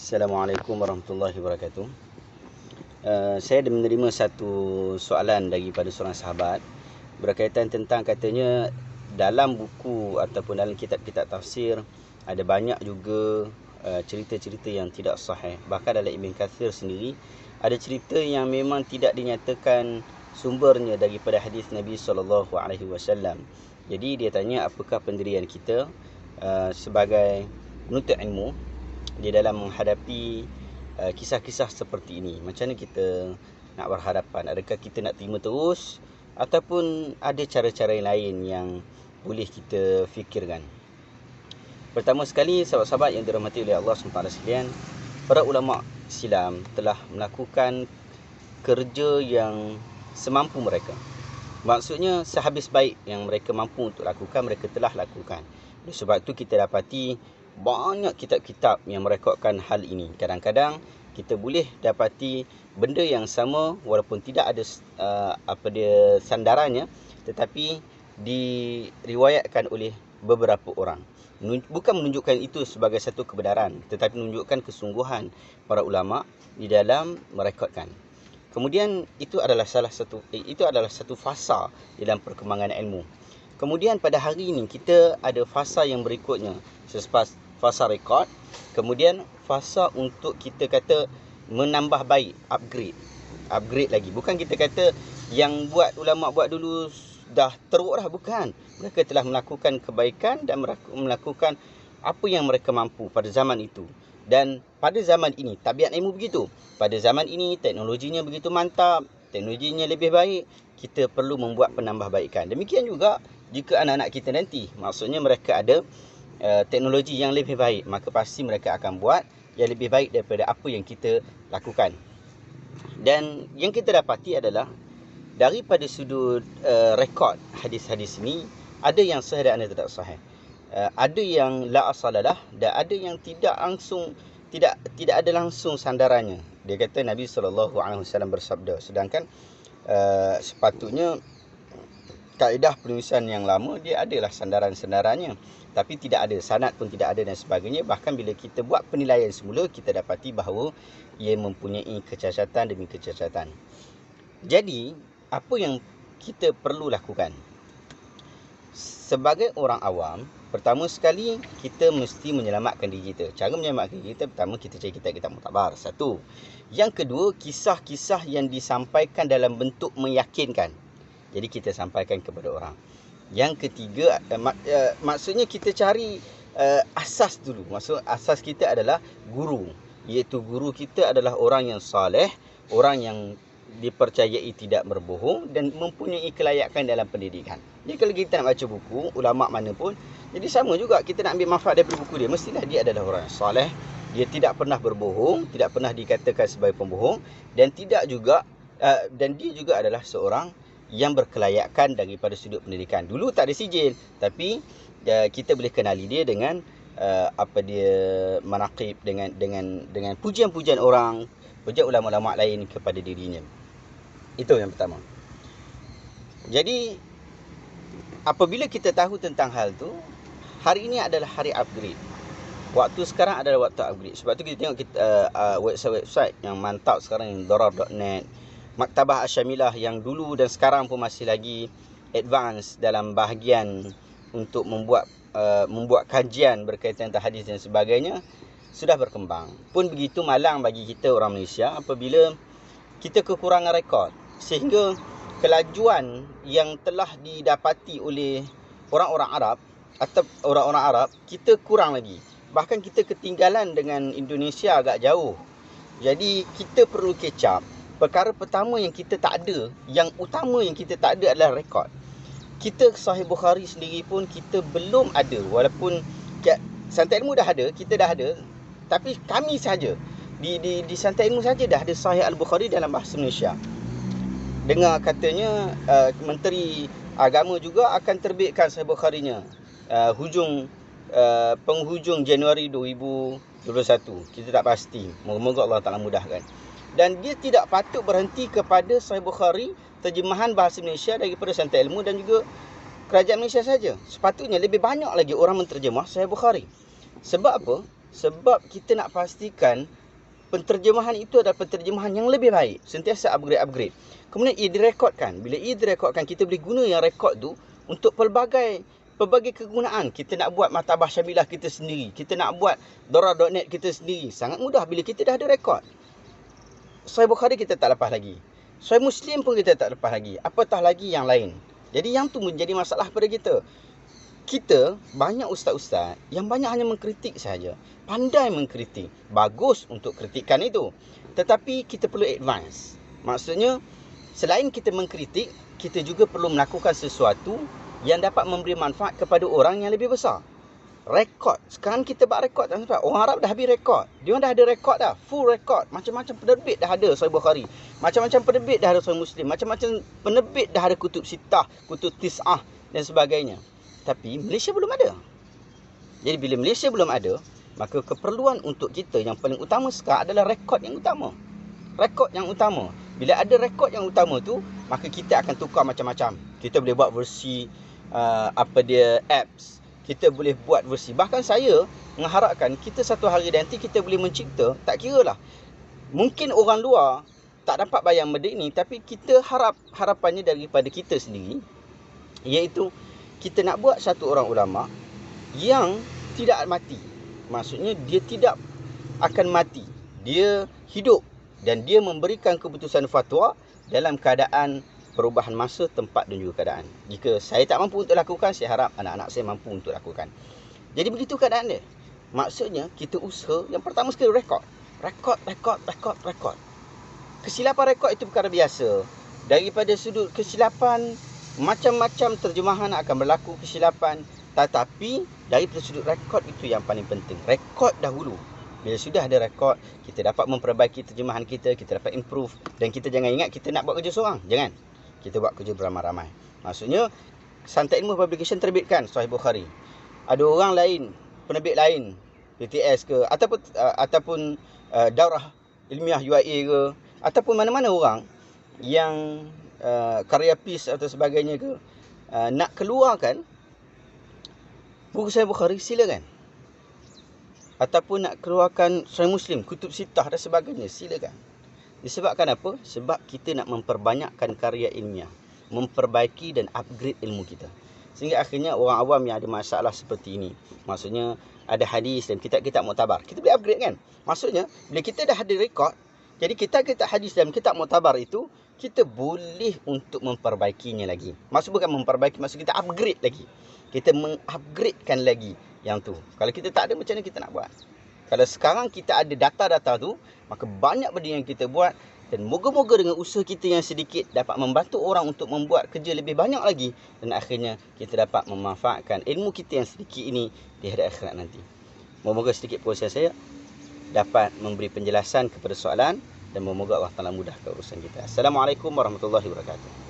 Assalamualaikum warahmatullahi wabarakatuh. Saya ada menerima satu soalan daripada seorang sahabat berkaitan tentang, katanya, dalam buku ataupun dalam kitab-kitab tafsir ada banyak juga cerita-cerita yang tidak sahih. Bahkan dalam Ibn Kathir sendiri ada cerita yang memang tidak dinyatakan sumbernya daripada hadis Nabi SAW. Jadi dia tanya, apakah pendirian kita sebagai penuntut ilmu di dalam menghadapi kisah-kisah seperti ini. Macam mana kita nak berhadapan? Adakah kita nak terima terus ataupun ada cara-cara lain yang boleh kita fikirkan? Pertama sekali, sahabat-sahabat yang dirahmati oleh Allah SWT sekalian, para ulama Islam telah melakukan kerja yang semampu mereka. Maksudnya, sehabis baik yang mereka mampu untuk lakukan, mereka telah lakukan. Oleh sebab itu kita dapati banyak kitab-kitab yang merekodkan hal ini. Kadang-kadang kita boleh dapati benda yang sama walaupun tidak ada sandarannya, tetapi diriwayatkan oleh beberapa orang. Bukan menunjukkan itu sebagai satu kebenaran, tetapi menunjukkan kesungguhan para ulama di dalam merekodkan. Kemudian itu adalah satu fasa dalam perkembangan ilmu. Kemudian pada hari ini kita ada fasa yang berikutnya, selepas fasa rekod, kemudian fasa untuk kita kata menambah baik, upgrade lagi. Bukan kita kata yang ulama buat dulu dah teruk dah, bukan. Mereka telah melakukan kebaikan dan melakukan apa yang mereka mampu pada zaman itu. Dan pada zaman ini tabiat ilmu begitu. Pada zaman ini teknologinya begitu mantap, teknologinya lebih baik, kita perlu membuat penambahbaikan. Demikian juga jika anak-anak kita nanti, maksudnya mereka ada teknologi yang lebih baik, maka pasti mereka akan buat yang lebih baik daripada apa yang kita lakukan. Dan yang kita dapati adalah daripada sudut rekod hadis-hadis ini, ada yang sahih dan ada tidak sahih. Ada yang la asalalah dan ada yang tidak ada langsung sandarannya. Dia kata Nabi SAW bersabda, sedangkan sepatutnya kaedah penulisan yang lama dia adalah sandaran-sandarannya, tapi tidak ada sanad pun, tidak ada dan sebagainya. Bahkan bila kita buat penilaian semula, kita dapati bahawa ia mempunyai kecacatan demi kecacatan. Jadi apa yang kita perlu lakukan sebagai orang awam? Pertama sekali, kita mesti menyelamatkan diri kita. Cara menyelamatkan diri kita, pertama kita cari kitab-kitab muktabar. Satu. Yang kedua, kisah-kisah yang disampaikan dalam bentuk meyakinkan. Jadi kita sampaikan kepada orang. Yang ketiga, maksudnya kita cari asas dulu. Maksud asas kita adalah guru. Iaitu guru kita adalah orang yang saleh, orang yang dipercayai tidak berbohong dan mempunyai kelayakan dalam pendidikan. Jadi kalau kita nak baca buku ulama mana pun, jadi sama juga kita nak ambil manfaat daripada buku dia, mestilah dia adalah orang yang saleh, dia tidak pernah berbohong, tidak pernah dikatakan sebagai pembohong, dan dia juga adalah seorang yang berkelayakan daripada sudut pendidikan. Dulu tak ada sijil, tapi kita boleh kenali dia dengan dia manaqib, dengan pujian-pujian orang, pujian ulama-ulama lain kepada dirinya. Itu yang pertama. Jadi apabila kita tahu tentang hal tu, hari ini adalah hari upgrade. Waktu sekarang adalah waktu upgrade. Sebab tu kita tengok website-website yang mantap sekarang, yang darar.net, Maktabah Asyamilah yang dulu dan sekarang pun masih lagi advance dalam bahagian untuk membuat kajian berkaitan dengan hadis dan sebagainya, sudah berkembang. Pun begitu malang bagi kita orang Malaysia apabila kita kekurangan rekod, sehingga kelajuan yang telah didapati oleh orang-orang Arab atau orang-orang Arab, kita kurang lagi. Bahkan kita ketinggalan dengan Indonesia agak jauh. Jadi kita perlu catch up. Perkara pertama yang kita tak ada, yang utama yang kita tak ada adalah rekod. Kita Sahih Bukhari sendiri pun kita belum ada, walaupun Santai Ilmu dah ada, kita dah ada, tapi kami saja di Santai Ilmu saja dah ada Sahih Al-Bukhari dalam bahasa Malaysia. Dengar katanya Menteri Agama juga akan terbitkan Sahih Bukharinya penghujung Januari 2021. Kita tak pasti, moga-moga Allah Ta'ala mudahkan. Dan dia tidak patut berhenti kepada Sahih Bukhari terjemahan bahasa Malaysia daripada Santai Ilmu dan juga Kerajaan Malaysia saja. Sepatutnya lebih banyak lagi orang menterjemah Sahih Bukhari. Sebab apa? Sebab kita nak pastikan penterjemahan itu adalah penterjemahan yang lebih baik. Sentiasa upgrade. Kemudian ia direkodkan. Bila ia direkodkan, kita boleh guna yang rekod tu untuk pelbagai kegunaan. Kita nak buat Maktabah Syamilah kita sendiri. Kita nak buat Dora.net kita sendiri. Sangat mudah bila kita dah ada rekod. Sahih Bukhari kita tak lepas lagi. Sahih Muslim pun kita tak lepas lagi. Apatah lagi yang lain. Jadi yang tu menjadi masalah pada kita. Kita banyak ustaz-ustaz yang banyak hanya mengkritik sahaja. Pandai mengkritik. Bagus untuk kritikan itu. Tetapi kita perlu advance. Maksudnya, selain kita mengkritik, kita juga perlu melakukan sesuatu yang dapat memberi manfaat kepada orang yang lebih besar. Rekod. Sekarang kita buat rekod. Orang Arab dah habis rekod. Dia orang dah ada rekod dah. Full rekod. Macam-macam penerbit dah ada Sahih Bukhari. Macam-macam penerbit dah ada Sahih Muslim. Macam-macam penerbit dah ada Kutub Sittah, Kutub Tis'ah dan sebagainya. Tapi Malaysia belum ada. Jadi bila Malaysia belum ada, maka keperluan untuk kita yang paling utama sekarang adalah rekod yang utama. Rekod yang utama. Bila ada rekod yang utama tu, maka kita akan tukar macam-macam. Kita boleh buat versi apps. Kita boleh buat versi. Bahkan saya mengharapkan kita satu hari nanti kita boleh mencipta, tak kira lah. Mungkin orang luar tak dapat bayar benda ini, tapi kita harapannya daripada kita sendiri, iaitu kita nak buat satu orang ulama yang tidak mati. Maksudnya dia tidak akan mati. Dia hidup dan dia memberikan keputusan fatwa dalam keadaan perubahan masa, tempat dan juga keadaan. Jika saya tak mampu untuk lakukan, saya harap anak-anak saya mampu untuk lakukan. Jadi begitu keadaan dia. Maksudnya kita usaha yang pertama sekali rekod. Rekod. Kesilapan rekod itu perkara biasa. Daripada sudut kesilapan, macam-macam terjemahan akan berlaku kesilapan. Tetapi daripada sudut rekod itu yang paling penting. Rekod dahulu. Bila sudah ada rekod, kita dapat memperbaiki terjemahan kita dapat improve. Dan kita jangan ingat kita nak buat kerja seorang. Jangan. Kita buat kerja beramai-ramai. Maksudnya, Santai Ilmu Publication terbitkan Sahih Bukhari. Ada orang lain, penerbit lain, PTS ke, ataupun Daurah Ilmiah UIA ke, ataupun mana-mana orang yang karya PIS atau sebagainya ke, nak keluarkan buku Sahih Bukhari, silakan. Ataupun nak keluarkan Sahih Muslim, Kutub Sittah dan sebagainya, silakan. Disebabkan apa? Sebab kita nak memperbanyakkan karya ilmiah, memperbaiki dan upgrade ilmu kita. Sehingga akhirnya orang awam yang ada masalah seperti ini, maksudnya ada hadis dan kitab-kitab muktabar, kita boleh upgrade kan? Maksudnya bila kita dah ada rekod, jadi kitab-kitab hadis dan kitab muktabar itu kita boleh untuk memperbaikinya lagi. Maksud bukan memperbaiki, maksud kita upgrade lagi. Kita mengupgradekan lagi yang tu. Kalau kita tak ada, macam mana kita nak buat? Kalau sekarang kita ada data-data tu, maka banyak benda yang kita buat. Dan moga-moga dengan usaha kita yang sedikit dapat membantu orang untuk membuat kerja lebih banyak lagi. Dan akhirnya kita dapat memanfaatkan ilmu kita yang sedikit ini di hari akhirat nanti. Moga-moga sedikit perkongsian saya dapat memberi penjelasan kepada soalan. Dan moga-moga Allah Ta'ala mudahkan urusan kita. Assalamualaikum warahmatullahi wabarakatuh.